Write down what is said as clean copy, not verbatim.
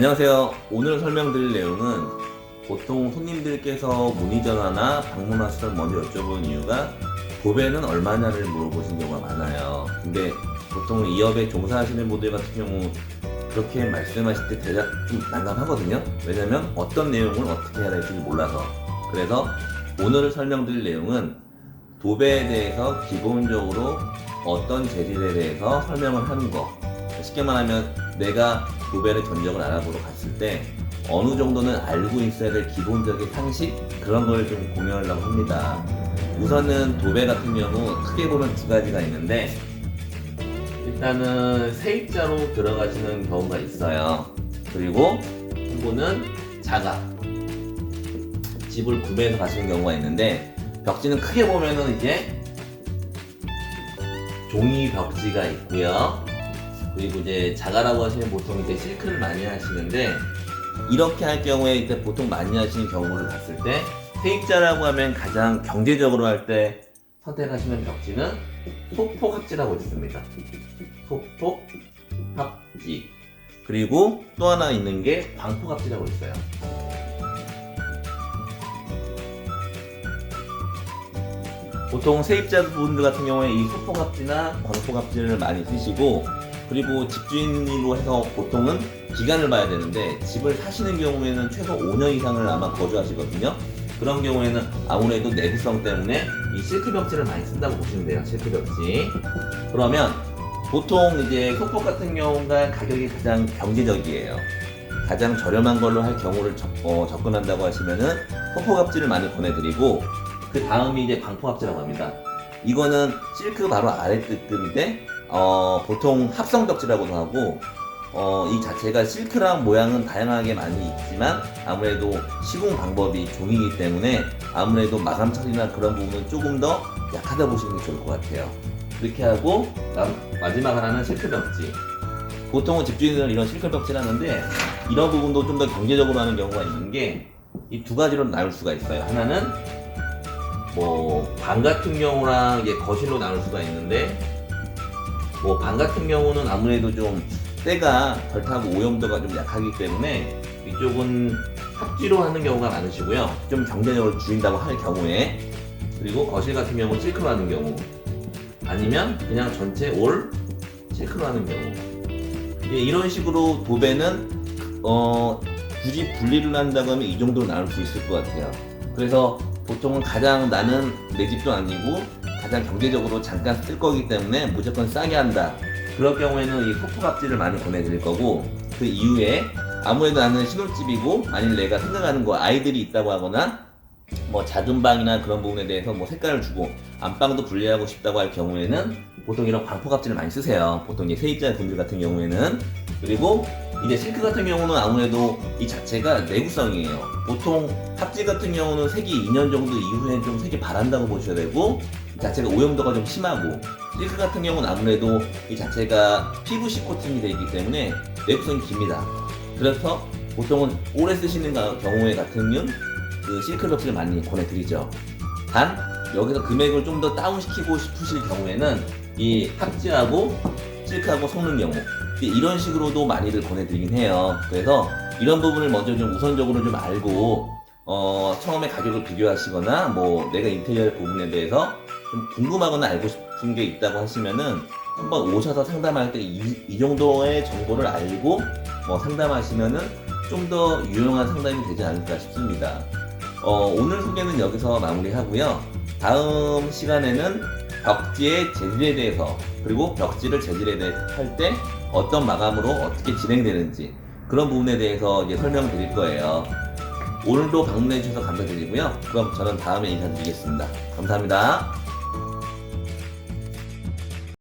안녕하세요. 오늘 설명드릴 내용은 보통 손님들께서 문의 전화나 방문하셔서 먼저 여쭤보는 이유가 도배는 얼마냐를 물어보신 경우가 많아요. 근데 보통 이 업에 종사하시는 분들 같은 경우 그렇게 말씀하실 때 대략 좀 난감하거든요. 왜냐면 어떤 내용을 어떻게 해야 될지 몰라서. 그래서 오늘 설명드릴 내용은 도배에 대해서 기본적으로 어떤 재질에 대해서 설명을 하는 거. 쉽게 말하면 내가 도배를 견적을 알아보러 갔을 때 어느 정도는 알고 있어야 될 기본적인 상식, 그런 걸 좀 공유하려고 합니다. 우선은 도배 같은 경우 크게 보면 두 가지가 있는데, 일단은 세입자로 들어가시는 경우가 있어요. 그리고 한 분은 자가 집을 구매해서 가시는 경우가 있는데, 벽지는 크게 보면은 이제 종이 벽지가 있고요. 그리고 이제 자가라고 하시면 보통 이제 실크를 많이 하시는데, 이렇게 할 경우에 이제 보통 많이 하시는 경우를 봤을 때 세입자라고 하면 가장 경제적으로 할 때 선택하시는 벽지는 소폭합지라고 있습니다. 소폭합지. 그리고 또 하나 있는 게 광폭합지라고 있어요. 보통 세입자분들 같은 경우에 이 소폭합지나 광폭합지를 많이 쓰시고, 그리고 집주인으로 해서 보통은 기간을 봐야 되는데, 집을 사시는 경우에는 최소 5년 이상을 아마 거주하시거든요. 그런 경우에는 아무래도 내구성 때문에 이 실크 벽지를 많이 쓴다고 보시면 돼요. 실크 벽지. 그러면 보통 이제 소폭 같은 경우가 가격이 가장 경제적이에요. 가장 저렴한 걸로 할 경우를 접근한다고 하시면은 소폭합지를 많이 보내드리고, 그 다음이 이제 광폭합지라고 합니다. 이거는 실크 바로 아래뜨급인데 보통 합성벽지라고도 하고, 이 자체가 실크랑 모양은 다양하게 많이 있지만 아무래도 시공 방법이 종이기 때문에 아무래도 마감 처리나 그런 부분은 조금 더 약하다 보시는 게 좋을 것 같아요. 그렇게 하고 마지막 하나는 실크벽지. 보통은 집주인들은 이런 실크벽지를 하는데, 이런 부분도 좀 더 경제적으로 하는 경우가 있는 게 이 두 가지로 나눌 수가 있어요. 하나는 방 같은 경우랑 이제 거실로 나눌 수가 있는데, 방 같은 경우는 아무래도 좀 때가 덜 타고 오염도가 좀 약하기 때문에 이쪽은 합지로 하는 경우가 많으시고요. 좀 경제적으로 줄인다고 할 경우에. 그리고 거실 같은 경우는 실크로 하는 경우, 아니면 그냥 전체 올 실크로 하는 경우. 이런 식으로 도배는 굳이 분리를 한다고 하면 이 정도로 나눌 수 있을 것 같아요. 그래서 보통은 가장 나는 내 집도 아니고 가장 경제적으로 잠깐 쓸 거기 때문에 무조건 싸게 한다. 그럴 경우에는 이 소폭합지를 많이 보내드릴 거고, 그 이후에 아무래도 나는 신혼집이고 만일 내가 생각하는 거 아이들이 있다고 하거나 작은 방이나 그런 부분에 대해서 색깔을 주고 안방도 분리하고 싶다고 할 경우에는 보통 이런 광폭합지를 많이 쓰세요. 보통 이제 세입자 분들 같은 경우에는. 그리고 이제 실크 같은 경우는 아무래도 이 자체가 내구성이에요. 보통 합지 같은 경우는 색이 2년 정도 이후엔 좀 색이 바란다고 보셔야 되고, 이 자체가 오염도가 좀 심하고, 실크 같은 경우는 아무래도 이 자체가 PVC 코팅이 되어 있기 때문에 내구성이 깁니다. 그래서 보통은 오래 쓰시는 경우에 같은 경우는 그 실크 벽지를 많이 보내드리죠. 단 여기서 금액을 좀 더 다운시키고 싶으실 경우에는 이 합지하고 실크하고 섞는 경우, 이런 식으로도 많이들 보내드리긴 해요. 그래서 이런 부분을 먼저 좀 우선적으로 좀 알고 처음에 가격을 비교하시거나 내가 인테리어 부분에 대해서 좀 궁금하거나 알고 싶은 게 있다고 하시면은 한번 오셔서 상담할 때 이 정도의 정보를 알고 상담하시면은 좀 더 유용한 상담이 되지 않을까 싶습니다. 오늘 소개는 여기서 마무리하고요. 다음 시간에는 벽지의 재질에 대해서, 그리고 벽지를 재질에 대해 할 때 어떤 마감으로 어떻게 진행되는지, 그런 부분에 대해서 이제 설명드릴 거예요. 오늘도 방문해 주셔서 감사드리고요. 그럼 저는 다음에 인사드리겠습니다. 감사합니다.